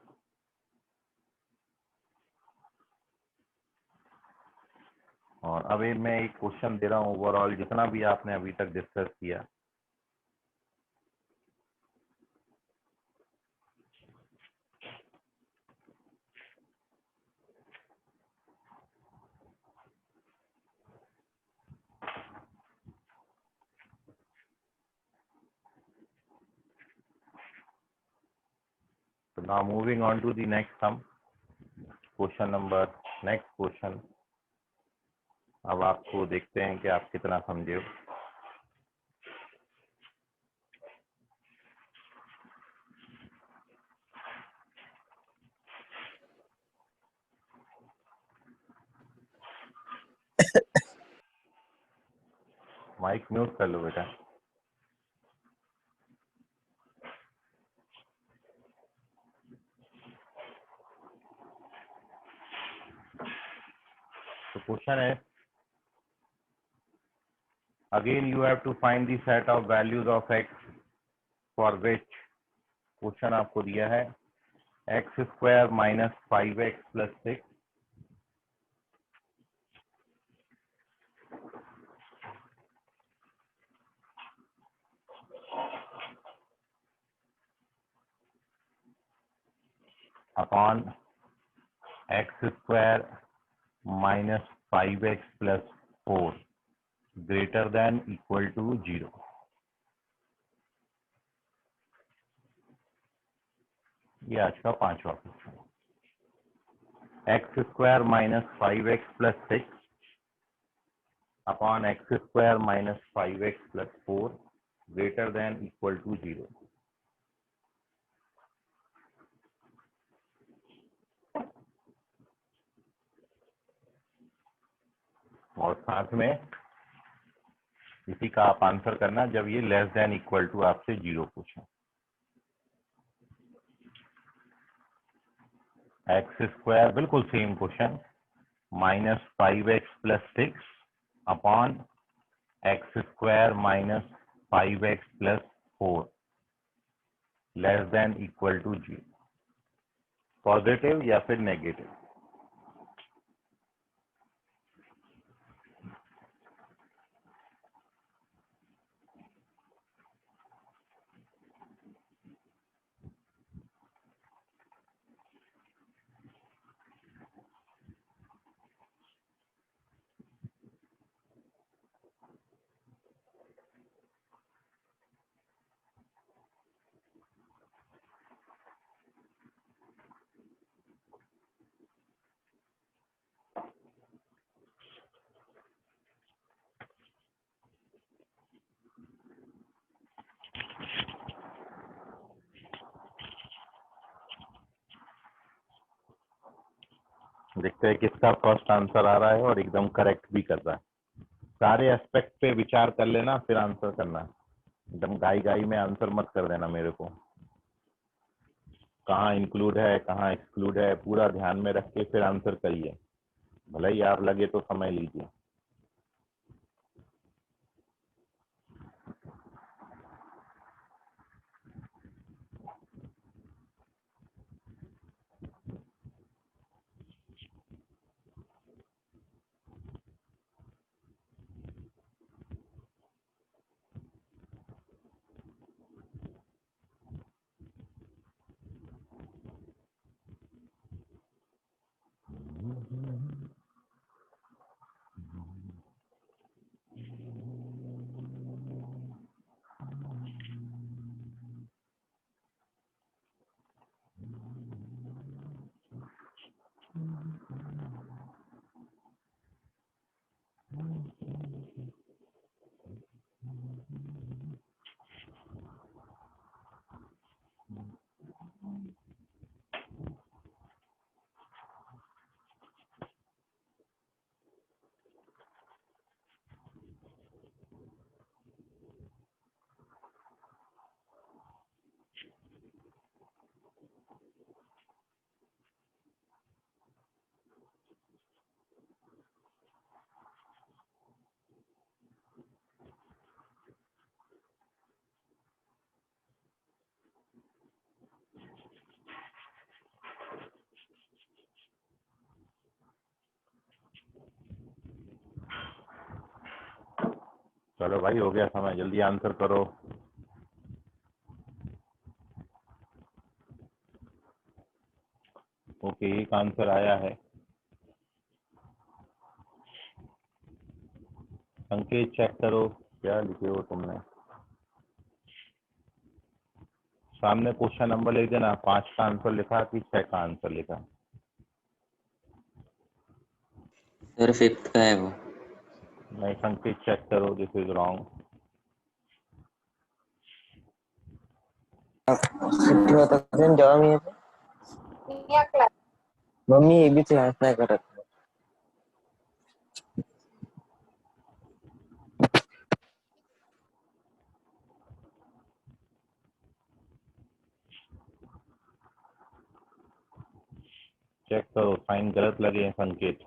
और अभी मैं एक क्वेश्चन दे रहा हूँ, ओवरऑल जितना भी आपने अभी तक डिस्कस किया। Now moving on to the next sum. Next question. अब आपको देखते हैं कि आप कितना समझे हो. माइक म्यूट कर लो बेटा. तो क्वेश्चन है, again you have to find the set of values of x for which question आपको दिया है x square minus 5x plus 6 upon x square minus 5x plus 4 greater than equal to 0. ये आज का 5वां question. x square minus 5x plus 6 upon x square minus 5x plus 4 greater than equal to 0. और साथ में इसी का आप आंसर करना जब ये लेस देन इक्वल टू आपसे 0 पूछे. एक्स स्क्वायर बिल्कुल same question minus 5x plus 6 upon x square minus 5x plus 4 less than equal to 0. Positive या फिर नेगेटिव. देखते हैं किसका फर्स्ट आंसर आ रहा है और एकदम करेक्ट भी कर रहा है. सारे एस्पेक्ट पे विचार कर लेना फिर आंसर करना. एकदम गाई गाई में आंसर मत कर देना मेरे को. कहाँ इंक्लूड है कहाँ एक्सक्लूड है पूरा ध्यान में रख के फिर आंसर करिए. भले ही आप लगे तो समय लीजिए. चलो भाई हो गया समय. जल्दी आंसर करो. ओके एक आंसर आया है. संकेत चेक करो क्या लिखे हो तुमने. सामने क्वेश्चन नंबर लिख देना, 5 का आंसर लिखा कि 6 का आंसर लिखा। सर 5th का है वो। नहीं संकेत चेक करो, दिस इज रॉन्ग। मम्मी ये भी क्लास नाही करत. चेक करो, साइन गलत लगे हैं संकेत।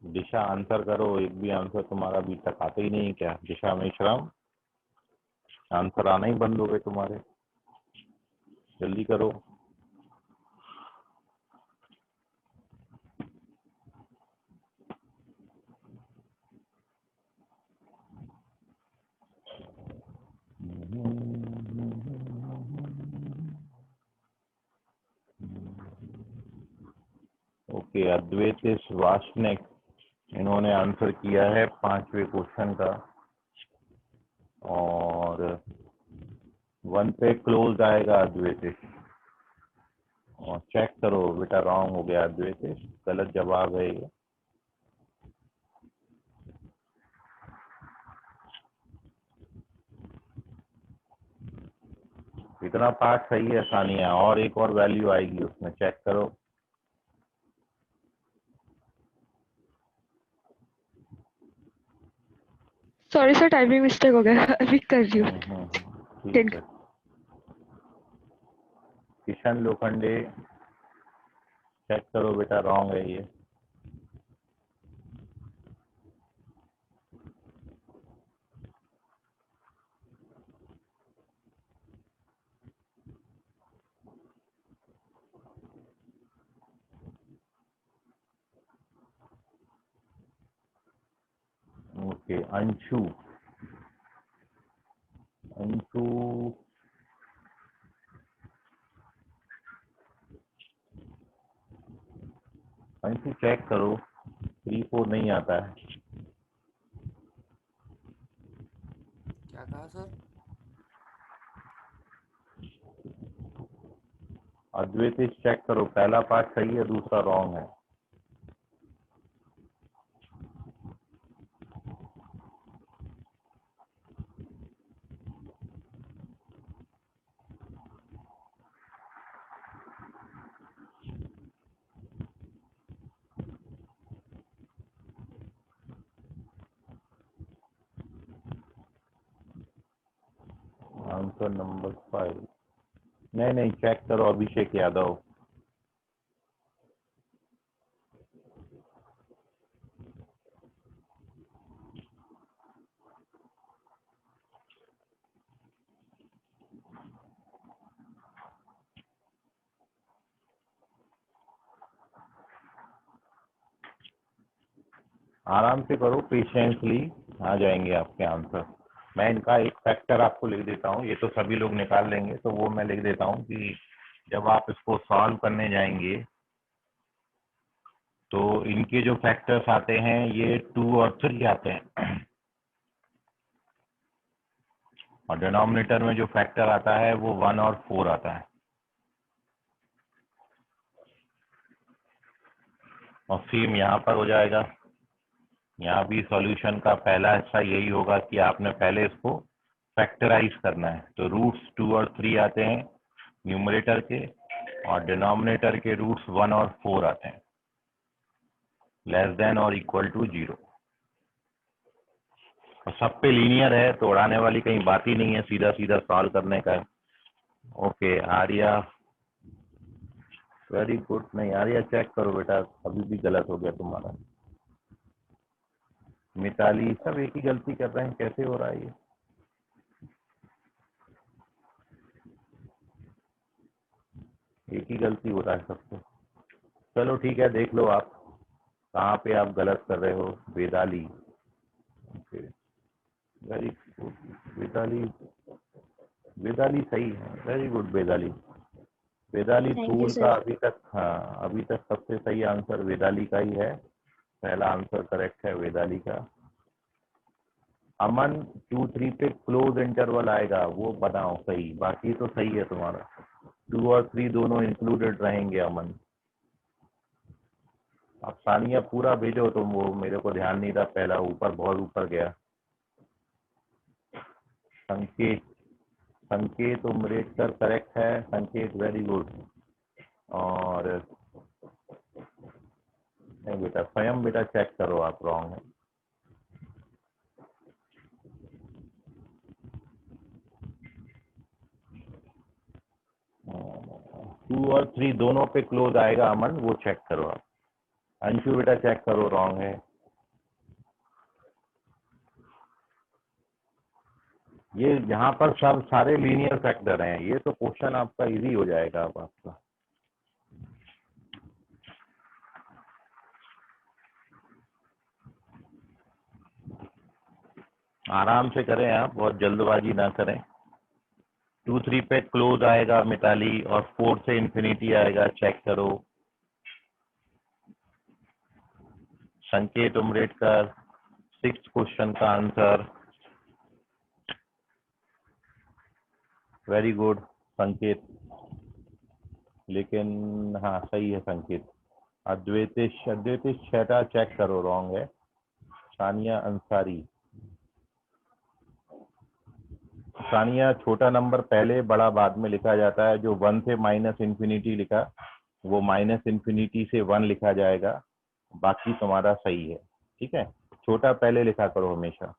दिशा आंसर करो, एक भी आंसर तुम्हारा अभी तक आते ही नहीं है क्या? दिशा मेश्राम, आंसर आना ही बंद हो गए तुम्हारे, जल्दी करो। ओके, अद्वैत वासनिक, इन्होंने आंसर किया है 5वें क्वेश्चन का, और 1 पे क्लोज आएगा अद्वैत। और चेक करो बेटा, रॉन्ग हो गया अद्वैत, गलत जवाब है ये। इतना पार्ट सही है सानिया, और एक और वैल्यू आएगी उसमें, चेक करो। सॉरी सर, टाइमिंग मिस्टेक हो गया. अभी कर रही हूँ. ठीक है। किशन लोखंडे, चेक करो बेटा, रॉन्ग है ये। ओके, अंशु, अंशु अंशु चेक करो, 3 4 नहीं आता है। क्या कहा सर? अद्वैत चेक करो, पहला पार्ट सही है, दूसरा रॉन्ग है। आंसर नंबर 5, नहीं चेक करो, अभिषेक यादव। आराम से करो, पेशेंसली आ जाएंगे आपके आंसर। मैं इनका एक फैक्टर आपको लिख देता हूँ, ये तो सभी लोग निकाल लेंगे, तो वो मैं लिख देता हूँ कि जब आप इसको सॉल्व करने जाएंगे तो इनके जो फैक्टर्स आते हैं ये 2 और 3 आते हैं, और डिनोमिनेटर में जो फैक्टर आता है वो 1 और 4 आता है। और सेम यहाँ पर हो जाएगा, यहाँ भी सॉल्यूशन का पहला हिस्सा यही होगा कि आपने पहले इसको फैक्टराइज करना है। तो रूट्स 2 और 3 आते हैं न्यूमरेटर के, और डिनोमिनेटर के रूट्स 1 और 4 आते हैं, लेस देन और इक्वल टू 0। और सब पे लीनियर है, तो उड़ाने वाली कहीं बात ही नहीं है, सीधा सीधा सॉल्व करने का है। Okay Arya, very good. नहीं आर्या चेक करो बेटा, अभी भी गलत हो गया तुम्हारा। मिताली, सब एक ही गलती कर रहे हैं, कैसे हो रहा है ये? एक ही गलती हो रहा है सबको। चलो ठीक है, देख लो आप कहाँ पे आप गलत कर रहे हो। वेदाली, वेरी गुड वेदाली, वेदाली सही है, very good Vedali. Vedali Thank you, टूल sir. का अभी तक, हाँ अभी तक सबसे सही आंसर वेदाली का ही है, पहला आंसर करेक्ट है वेदाली का। अमन 2 3 पे क्लोज इंटरवल आएगा, वो बताओ सही, बाकी तो सही है तुम्हारा, 2 और 3 दोनों इंक्लूडेड रहेंगे अमन। अब सानिया पूरा भेजो तुम, वो मेरे को ध्यान नहीं था पहला, ऊपर बहुत ऊपर गया। संकेत, संकेत उमरेटकर करेक्ट है, संकेत वेरी गुड। और नहीं बेटा, स्वयं बेटा चेक करो आप रॉन्ग है। टू और 3 दोनों पे क्लोज आएगा अमन, वो चेक करो आप। अंशु बेटा चेक करो, रॉन्ग है। ये यहाँ पर सब सारे लीनियर फैक्टर हैं, ये तो क्वेश्चन आपका इजी हो जाएगा अब आपका। आराम से करें आप, बहुत जल्दबाजी ना करें। 2 3 पे क्लोज आएगा मिताली, और 4 से इंफिनिटी आएगा, चेक करो। संकेत उमरेटकर 6th क्वेश्चन का आंसर, वेरी गुड संकेत, लेकिन हाँ सही है संकेत। अद्वैतेश, अद्वैतेश 6टा चेक करो, रॉन्ग है। सानिया अंसारी, सानिया छोटा नंबर पहले बड़ा बाद में लिखा जाता है, जो 1 से माइनस इन्फिनिटी लिखा वो माइनस इन्फिनिटी से 1 लिखा जाएगा, बाकी तुम्हारा सही है, ठीक है। छोटा पहले लिखा करो हमेशा।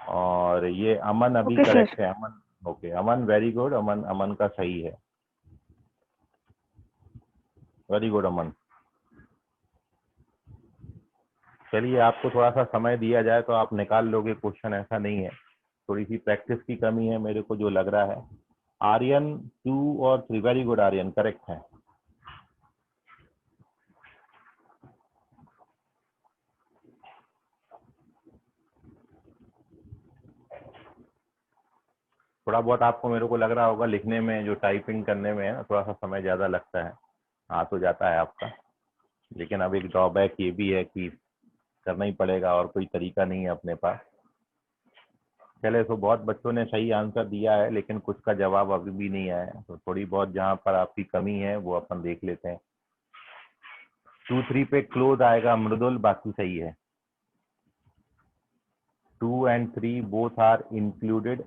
और ये अमन अभी Okay, sir. करेक्ट है, अमन ओके, अमन वेरी गुड, अमन अमन का सही है, वेरी गुड अमन। चलिए आपको थोड़ा सा समय दिया जाए तो आप निकाल लोगे क्वेश्चन, ऐसा नहीं है, थोड़ी सी प्रैक्टिस की कमी है मेरे को जो लग रहा है। आर्यन 2 और 3, वेरी गुड आर्यन, करेक्ट है। थोड़ा बहुत आपको मेरे को लग रहा होगा लिखने में, जो टाइपिंग करने में है ना, थोड़ा सा समय ज़्यादा लगता है, हाँ तो जाता है आपका, लेकिन अब एक ड्रॉबैक ये भी है कि करना ही पड़ेगा, और कोई तरीका नहीं है अपने पास। चले तो बहुत बच्चों ने सही आंसर दिया है, लेकिन कुछ का जवाब अभी भी नहीं आया है, तो थोड़ी बहुत जहाँ पर आपकी कमी है वो अपन देख लेते हैं। 2 3 पे क्लोज आएगा मृदुल, बाकी सही है। 2 and 3 बोथ आर इंक्लूडेड,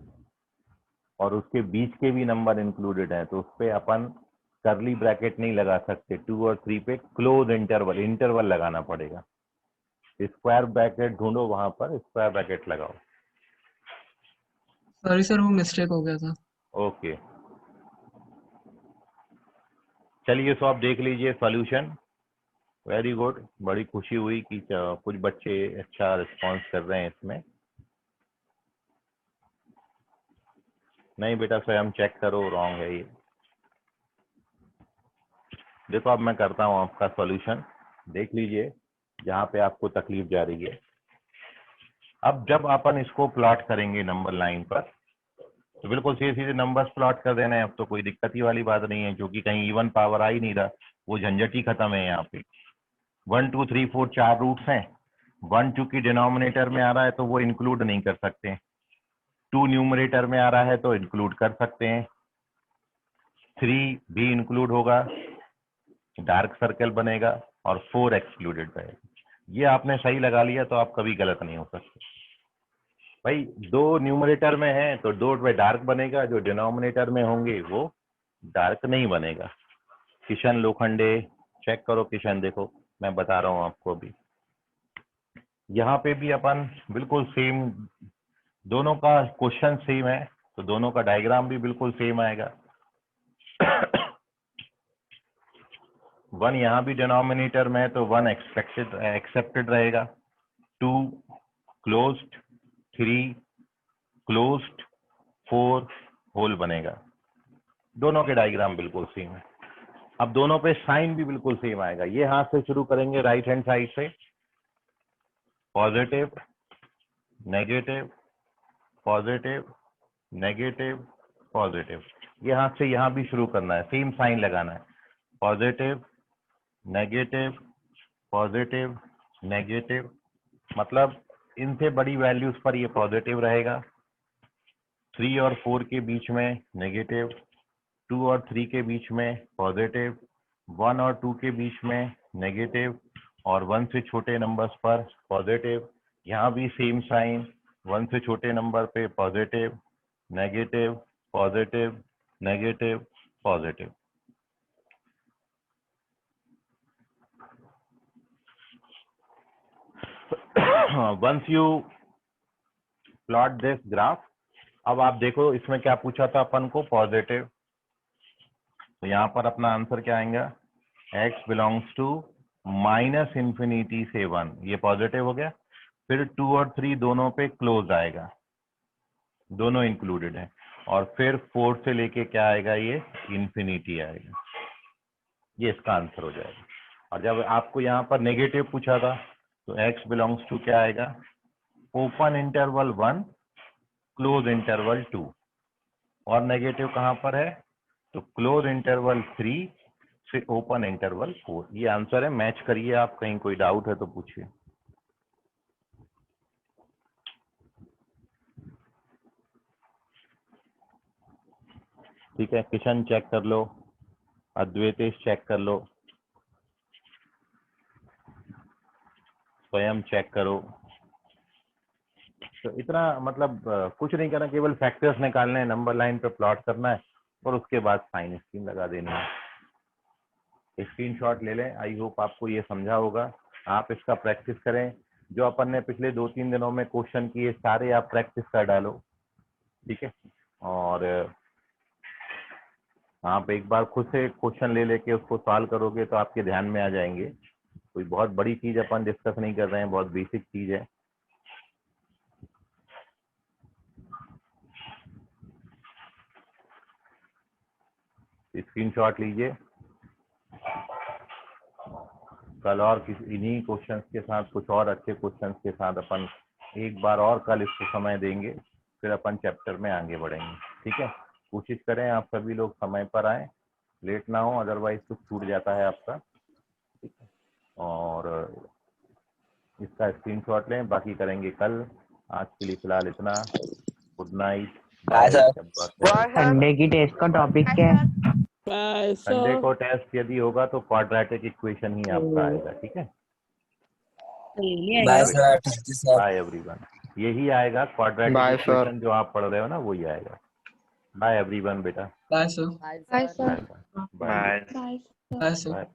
और उसके बीच के भी नंबर इंक्लूडेड हैं, तो उस पर अपन करली ब्रैकेट नहीं लगा सकते। 2 और 3 पे क्लोज इंटरवल, इंटरवल लगाना पड़ेगा। स्क्वायर ब्रैकेट ढूंढो, वहां पर स्क्वायर ब्रैकेट लगाओ। सॉरी सर, वो मिस्टेक हो गया था। ओके, चलिए तो आप देख लीजिए सॉल्यूशन, वेरी गुड, बड़ी खुशी हुई कि कुछ बच्चे अच्छा रिस्पांस कर रहे हैं इसमें। नहीं बेटा स्वयं चेक करो, रॉन्ग है ये। देखो अब मैं करता हूँ आपका सॉल्यूशन, देख लीजिए जहाँ पे आपको तकलीफ जा रही है। अब जब अपन इसको प्लॉट करेंगे नंबर लाइन पर, तो बिल्कुल सीधे सीधे नंबर्स प्लॉट कर देना है, अब तो कोई दिक्कत ही वाली बात नहीं है, क्योंकि कहीं इवन पावर आ ही नहीं रहा, वो झंझट ही खत्म है। यहाँ पे 1 2 3 4 4 रूट्स हैं। 1 चूंकि डिनोमिनेटर में आ रहा है तो वो इंक्लूड नहीं कर सकते, 2 न्यूमरेटर में आ रहा है तो इंक्लूड कर सकते हैं, 3 भी इंक्लूड होगा, डार्क सर्कल बनेगा, और 4 एक्सक्लूडेड रहेगा। ये आपने सही लगा लिया तो आप कभी गलत नहीं हो सकते। भाई 2 न्यूमरेटर में है तो 2 पे डार्क बनेगा, जो डिनोमिनेटर में होंगे वो डार्क नहीं बनेगा। किशन लोखंडे चेक करो, किशन देखो मैं बता रहा हूँ आपको अभी। यहाँ पे भी अपन बिल्कुल सेम, दोनों का क्वेश्चन सेम है तो दोनों का डायग्राम भी बिल्कुल सेम आएगा। 1 यहाँ भी डिनोमिनेटर में है तो 1 एक्सेप्टेड रहेगा, 2 क्लोज्ड, 3 क्लोज्ड, 4 होल बनेगा। दोनों के डायग्राम बिल्कुल सेम है। अब दोनों पे साइन भी बिल्कुल सेम आएगा। ये हाथ से शुरू करेंगे राइट हैंड साइड से, positive, negative, positive, negative, positive. यहाँ से यहाँ भी शुरू करना है, सेम साइन लगाना है, पॉजिटिव, नेगेटिव, पॉजिटिव, नेगेटिव। मतलब इनसे बड़ी वैल्यूज पर ये पॉजिटिव रहेगा, 3 और 4 के बीच में नेगेटिव, 2 और 3 के बीच में पॉजिटिव, 1 और 2 के बीच में नेगेटिव, और 1 से छोटे नंबर्स पर पॉजिटिव। यहाँ भी सेम साइन, 1 से छोटे नंबर पे positive, negative, positive, negative, positive. Once you plot this graph, अब आप देखो इसमें क्या पूछा था अपन को, पॉजिटिव, तो यहाँ पर अपना आंसर क्या आएगा, x बिलोंग्स टू -∞ से 1, ये पॉजिटिव हो गया। फिर 2 और 3 दोनों पे क्लोज आएगा, दोनों इंक्लूडेड है, और फिर 4 से लेके क्या आएगा, ये इंफिनिटी आएगा, ये इसका आंसर हो जाएगा। और जब आपको यहाँ पर नेगेटिव पूछा था तो x बिलोंग्स टू क्या आएगा, ओपन इंटरवल 1 क्लोज इंटरवल 2, और नेगेटिव कहाँ पर है, तो क्लोज इंटरवल 3 से ओपन इंटरवल 4। ये आंसर है, मैच करिए आप, कहीं कोई डाउट है तो पूछिए। ठीक है, किशन चेक कर लो, अद्वैतेश चेक कर लो, स्वयं चेक करो। तो इतना मतलब कुछ नहीं करना, केवल फैक्टर्स निकालने हैं, नंबर लाइन पे प्लॉट करना है और उसके बाद साइन स्कीम लगा देनी है। स्क्रीनशॉट ले लें। आई होप आपको ये समझा होगा। आप इसका प्रैक्टिस करें, जो अपन ने पिछले 2-3 दिनों में क्वेश्चन किए सारे आप प्रैक्टिस कर डालो, ठीक है। और आप एक बार खुद से क्वेश्चन ले लेके उसको सॉल्व करोगे तो आपके ध्यान में आ जाएंगे। कोई बहुत बड़ी चीज अपन डिस्कस नहीं कर रहे हैं, बहुत बेसिक चीज है। स्क्रीनशॉट लीजिए। कल और इन्हीं क्वेश्चंस के साथ, कुछ और अच्छे क्वेश्चंस के साथ अपन एक बार और कल इसको समय देंगे, फिर अपन चैप्टर में आगे बढ़ेंगे, ठीक है। कोशिश करें आप सभी लोग समय पर आए, लेट ना हो, अदरवाइज कुछ छूट जाता है आपका, ठीक है। और इसका स्क्रीनशॉट लें, बाकी करेंगे कल। आज के लिए फिलहाल इतना। Good night, bye. संडे की टेस्ट का टॉपिक क्या है? संडे को टेस्ट यदि होगा तो क्वाड्रेटिक इक्वेशन ही आपका आएगा, ठीक है। Bye everyone. यही आएगा क्वाड्रेटिक इक्वेशन, जो आप पढ़ रहे हो ना वही आएगा। बाय एवरीवन बेटा। Bye sir. Bye, sir. Bye. Bye sir. Bye.